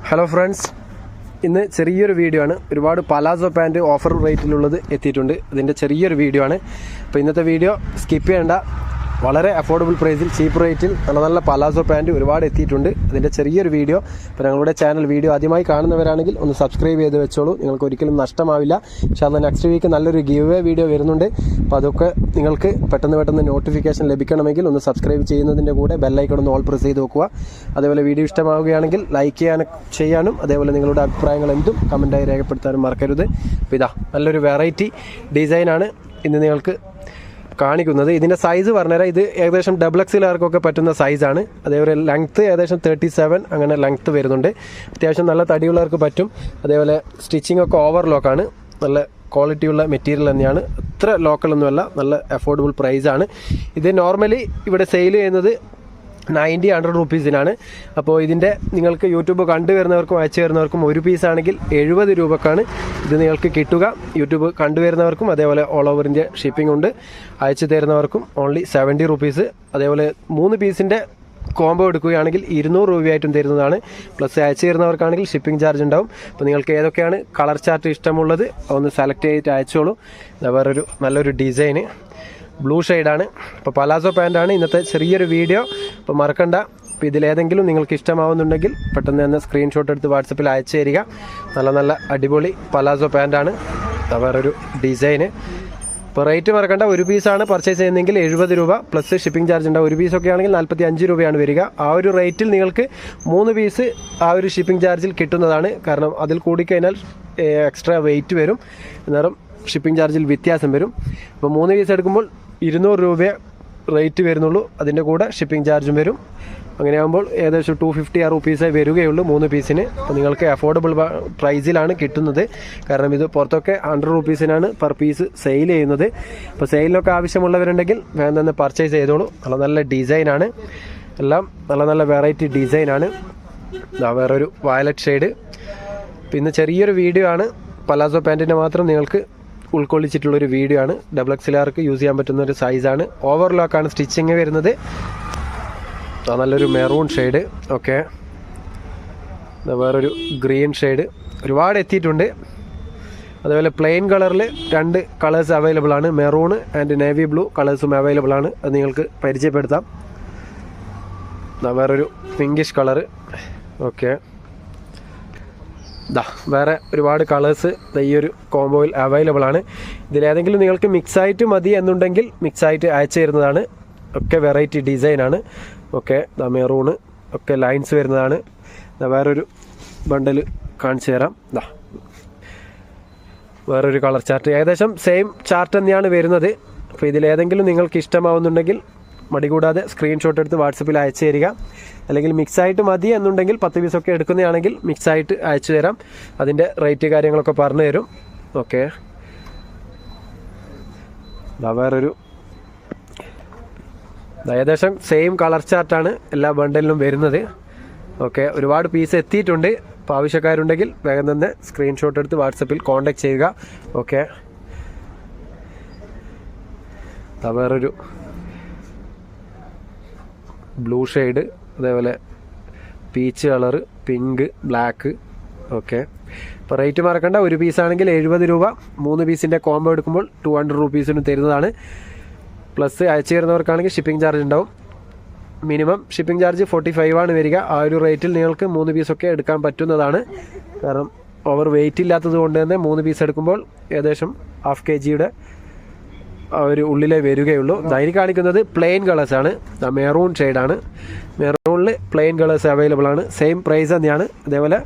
Hello friends, ഇന്ന് ചെറിയൊരു video ആണ്. ഒരുപാട് പലാസോ പാൻറ്റ് ഓഫർ റേറ്റിലുള്ളത് എത്തിയിട്ടുണ്ട്. അതിൻ്റെ ചെറിയൊരു വീഡിയോ ആണ്. അപ്പോൾ ഇന്നത്തെ വീഡിയോ സ്കിപ്പ് ചെയ്യേണ്ട. വളരെ അഫോർഡബിൾ പ്രൈസിൽ ചീപ്പ് റേറ്റിൽ നല്ല നല്ല പലാസോ പാൻറ്റ് ഒരുപാട് എത്തിയിട്ടുണ്ട്. അതിൻ്റെ ചെറിയൊരു വീഡിയോ. അപ്പോൾ ഞങ്ങളുടെ ചാനൽ വീഡിയോ ആദ്യമായി കാണുന്നവരാണെങ്കിൽ ഒന്ന് സബ്സ്ക്രൈബ് ചെയ്ത് വെച്ചോളൂ. നിങ്ങൾക്ക് ഒരിക്കലും നഷ്ടമാവില്ല. പക്ഷേ അത് നെക്സ്റ്റ് വീക്ക് നല്ലൊരു ഗിവ് അവേ വീഡിയോ വരുന്നുണ്ട്. അപ്പോൾ അതൊക്കെ നിങ്ങൾക്ക് പെട്ടെന്ന് നോട്ടിഫിക്കേഷൻ ലഭിക്കണമെങ്കിൽ ഒന്ന് സബ്സ്ക്രൈബ് ചെയ്യുന്നതിൻ്റെ കൂടെ ബെല്ലൈക്കൺ ഒന്ന് ഓൾ പ്രസ് ചെയ്ത് വെക്കുക. അതേപോലെ വീഡിയോ ഇഷ്ടമാവുകയാണെങ്കിൽ ലൈക്ക് ചെയ്യാനും അതേപോലെ നിങ്ങളുടെ അഭിപ്രായങ്ങൾ എന്തും കമൻറ്റായി രേഖപ്പെടുത്താനും മറക്കരുത്. അപ്പോൾ ഇതാ നല്ലൊരു വെറൈറ്റി ഡിസൈനാണ് ഇന്ന് നിങ്ങൾക്ക് കാണിക്കുന്നത്. ഇതിൻ്റെ സൈസ് പറഞ്ഞുതരാം. ഇത് ഏകദേശം XXLകാർക്കൊക്കെ പറ്റുന്ന സൈസാണ്. അതേപോലെ ലെങ്ത്ത് ഏകദേശം 37 അങ്ങനെ ലെങ്ത്ത് വരുന്നുണ്ട്. അത്യാവശ്യം നല്ല തടിയുള്ളവർക്ക് പറ്റും. അതേപോലെ സ്റ്റിച്ചിങ് ഒക്കെ ഓവർലോക്കാണ്. നല്ല ക്വാളിറ്റിയുള്ള മെറ്റീരിയൽ തന്നെയാണ്. അത്ര ലോക്കലൊന്നുമല്ല, നല്ല അഫോർഡബിൾ പ്രൈസാണ്. ഇത് നോർമലി ഇവിടെ സെയിൽ ചെയ്യുന്നത് 90-100 റുപ്പീസിനാണ്. അപ്പോൾ ഇതിൻ്റെ നിങ്ങൾക്ക് യൂട്യൂബ് കണ്ടുവരുന്നവർക്കും അയച്ചു തരുന്നവർക്കും ഒരു പീസാണെങ്കിൽ 70 രൂപക്കാണ് ഇത് നിങ്ങൾക്ക് കിട്ടുക. യൂട്യൂബ് കണ്ടുവരുന്നവർക്കും അതേപോലെ ഓൾ ഓവർ ഇന്ത്യ ഷിപ്പിംഗ് ഉണ്ട്. അയച്ചു തരുന്നവർക്കും ഓൺലി 70 റുപ്പീസ്. അതേപോലെ 3 പീസിൻ്റെ കോംബോ എടുക്കുകയാണെങ്കിൽ 200 രൂപയായിട്ടും തരുന്നതാണ്. പ്ലസ് അയച്ചു തരുന്നവർക്കാണെങ്കിൽ ഷിപ്പിംഗ് ചാർജ് ഉണ്ടാവും. അപ്പോൾ നിങ്ങൾക്ക് ഏതൊക്കെയാണ് കളർ ചാർട്ട് ഇഷ്ടമുള്ളത് ഒന്ന് സെലക്ട് ചെയ്തിട്ട് അയച്ചോളൂ. വേറൊരു നല്ലൊരു ഡിസൈന് ബ്ലൂ ഷെയ്ഡാണ്. അപ്പോൾ പലാസോ പാൻറ്റാണ് ഇന്നത്തെ ചെറിയൊരു വീഡിയോ. അപ്പോൾ മറക്കണ്ട. അപ്പോൾ ഇതിലേതെങ്കിലും നിങ്ങൾക്ക് ഇഷ്ടമാവുന്നുണ്ടെങ്കിൽ പെട്ടെന്ന് തന്നെ സ്ക്രീൻഷോട്ട് എടുത്ത് വാട്സപ്പിൽ അയച്ചു തരിക. നല്ല അടിപൊളി പലാസോ പാൻറ്റാണ്. വേറൊരു ഡിസൈന്. ഇപ്പോൾ റേറ്റ് മറക്കണ്ട. ഒരു പീസാണ് പർച്ചേസ് ചെയ്യുന്നതെങ്കിൽ 70 രൂപ പ്ലസ് ഷിപ്പിംഗ് ചാർജ് ഉണ്ടാവും. ഒരു പീസൊക്കെ ആണെങ്കിൽ 45 രൂപയാണ് വരിക. ആ ഒരു റേറ്റിൽ നിങ്ങൾക്ക് 3 പീസ് ആ ഒരു ഷിപ്പിംഗ് ചാർജിൽ കിട്ടുന്നതാണ്. കാരണം അതിൽ കൂടിക്കഴിഞ്ഞാൽ എക്സ്ട്രാ വെയിറ്റ് വരും, അന്നേരം ഷിപ്പിംഗ് ചാർജിൽ വ്യത്യാസം വരും. അപ്പോൾ 3 പീസ് എടുക്കുമ്പോൾ 200 രൂപ റേറ്റ് വരുന്നുള്ളൂ. അതിൻ്റെ കൂടെ ഷിപ്പിംഗ് ചാർജും വരും. അങ്ങനെയാകുമ്പോൾ ഏകദേശം 250 റുപ്പീസേ വരികയുള്ളൂ 3 പീസിന്. അപ്പോൾ നിങ്ങൾക്ക് അഫോർഡബിൾ പ്രൈസിലാണ് കിട്ടുന്നത്. കാരണം ഇത് പുറത്തൊക്കെ 100 റുപ്പീസിനാണ് പെർ പീസ് സെയിൽ ചെയ്യുന്നത്. അപ്പോൾ സെയിലിനൊക്കെ ആവശ്യമുള്ളവരുണ്ടെങ്കിൽ വേഗം തന്നെ പർച്ചേസ് ചെയ്തോളൂ. നല്ല ഡിസൈനാണ്. എല്ലാം നല്ല വെറൈറ്റി ഡിസൈനാണ്. വേറൊരു വയലറ്റ് ഷെയ്ഡ്. പിന്നെ ചെറിയൊരു വീഡിയോ ആണ്. പലാസോ പാൻറ്റിനെ മാത്രം നിങ്ങൾക്ക് ഉൾക്കൊള്ളിച്ചിട്ടുള്ളൊരു വീഡിയോ ആണ്. XXLകാർക്ക് യൂസ് ചെയ്യാൻ പറ്റുന്ന ഒരു സൈസാണ്. ഓവർലോക്കാണ് സ്റ്റിച്ചിങ് വരുന്നത്. നല്ലൊരു മെറൂൺ ഷെയ്ഡ്. ഓക്കെ, വേറൊരു ഗ്രീൻ ഷെയ്ഡ് ഒരുപാട് എത്തിയിട്ടുണ്ട്. അതേപോലെ പ്ലെയിൻ കളറിൽ 2 കളേഴ്സ് അവൈലബിൾ ആണ്. മെറൂൺ ആൻഡ് നേവി ബ്ലൂ കളേഴ്സും അവൈലബിൾ ആണ്. അത് നിങ്ങൾക്ക് പരിചയപ്പെടുത്താം. വേറൊരു പിങ്കിഷ് കളറ്. ഓക്കെ, വേറെ ഒരുപാട് കളേഴ്സ് ഈ ഒരു കോംബോയിൽ അവൈലബിൾ ആണ്. ഇതിലേതെങ്കിലും നിങ്ങൾക്ക് മിക്സായിട്ട് മതി എന്നുണ്ടെങ്കിൽ മിക്സായിട്ട് അയച്ചു തരുന്നതാണ്. ഒക്കെ വെറൈറ്റി ഡിസൈനാണ്. ഓക്കെ, മെറൂണ് ഒക്കെ ലൈൻസ് വരുന്നതാണ്. വേറൊരു ബണ്ടൽ കാണിച്ചു തരാം. വേറൊരു കളർ ചാർട്ട്. ഏകദേശം സെയിം ചാർട്ട് തന്നെയാണ് വരുന്നത്. അപ്പോൾ ഇതിലേതെങ്കിലും നിങ്ങൾക്ക് ഇഷ്ടമാവുന്നുണ്ടെങ്കിൽ മടി കൂടാതെ സ്ക്രീൻഷോട്ട് എടുത്ത് വാട്സപ്പിൽ അയച്ചു തരിക. അല്ലെങ്കിൽ മിക്സായിട്ട് മതി എന്നുണ്ടെങ്കിൽ 10 പീസൊക്കെ എടുക്കുന്നതാണെങ്കിൽ മിക്സായിട്ട് അയച്ചു തരാം. അതിൻ്റെ റേറ്റ് കാര്യങ്ങളൊക്കെ പറഞ്ഞു തരും. ഓക്കെ, വേറൊരു ഏകദേശം സെയിം കളർ ചാർട്ടാണ് എല്ലാ ബണ്ടലിലും വരുന്നത്. ഓക്കെ, ഒരുപാട് പീസ് എത്തിയിട്ടുണ്ട്. അപ്പോൾ ആവശ്യക്കാരുണ്ടെങ്കിൽ വേഗം തന്നെ സ്ക്രീൻഷോട്ട് എടുത്ത് വാട്സപ്പിൽ കോൺടാക്ട് ചെയ്യുക. ഓക്കെ, വേറൊരു ബ്ലൂ ഷെയ്ഡ്, അതേപോലെ peach colour, pink, black. Okay, ഇപ്പോൾ റേറ്റ് മറക്കണ്ട. ഒരു പീസാണെങ്കിൽ 70 രൂപ. 3 പീസിൻ്റെ കോംബോ എടുക്കുമ്പോൾ 200 റുപ്പീസിന് തരുന്നതാണ്. പ്ലസ് അയച്ചു തരുന്നവർക്കാണെങ്കിൽ ഷിപ്പിംഗ് ചാർജ് ഉണ്ടാവും. മിനിമം ഷിപ്പിംഗ് ചാർജ് 45 ആണ് വരിക. ആ ഒരു റേറ്റിൽ നിങ്ങൾക്ക് 3 പീസൊക്കെ എടുക്കാൻ പറ്റുന്നതാണ്. കാരണം ഓവർ വെയിറ്റ് ഇല്ലാത്തത് കൊണ്ട് തന്നെ 3 പീസ് എടുക്കുമ്പോൾ ഏകദേശം ½ kg ഒരു ഉള്ളിലേ വരികയുള്ളൂ. ഇതായി കാണിക്കുന്നത് പ്ലെയിൻ കളേഴ്സാണ്. മെറൂൺ ഷെയ്ഡാണ്. മെറൂണിൽ പ്ലെയിൻ കളേഴ്സ് അവൈലബിൾ ആണ്. സെയിം പ്രൈസ് തന്നെയാണ്. അതേപോലെ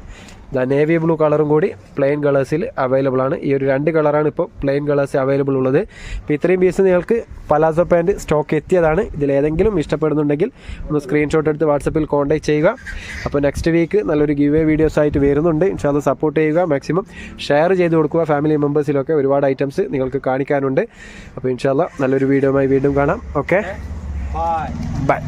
നേവി ബ്ലൂ കളറും കൂടി പ്ലെയിൻ കളേഴ്സിൽ അവൈലബിൾ ആണ്. ഈ ഒരു 2 കളറാണ് ഇപ്പോൾ പ്ലെയിൻ കളേഴ്സ് അവൈലബിൾ ഉള്ളത്. ഇപ്പോൾ ഇത്രയും പീസ് നിങ്ങൾക്ക് പലാസോ പാൻറ്റ് സ്റ്റോക്ക് എത്തിയതാണ്. ഇതിലേതെങ്കിലും ഇഷ്ടപ്പെടുന്നുണ്ടെങ്കിൽ ഒന്ന് സ്ക്രീൻഷോട്ട് എടുത്ത് വാട്സപ്പിൽ കോൺടാക്ട് ചെയ്യുക. അപ്പോൾ നെക്സ്റ്റ് വീക്ക് നല്ലൊരു ഗിവ് അവേ വീഡിയോസ് ആയിട്ട് വരുന്നുണ്ട്. ഇൻഷാല്ലാ സപ്പോർട്ട് ചെയ്യുക. മാക്സിമം ഷെയർ ചെയ്ത് കൊടുക്കുക. ഫാമിലി മെമ്പേഴ്സിലൊക്കെ ഒരുപാട് ഐറ്റംസ് നിങ്ങൾക്ക് കാണിക്കാനുണ്ട്. അപ്പോൾ ഇൻഷാല്ലാ നല്ലൊരു വീഡിയോയുമായി വീണ്ടും കാണാം. Okay, by.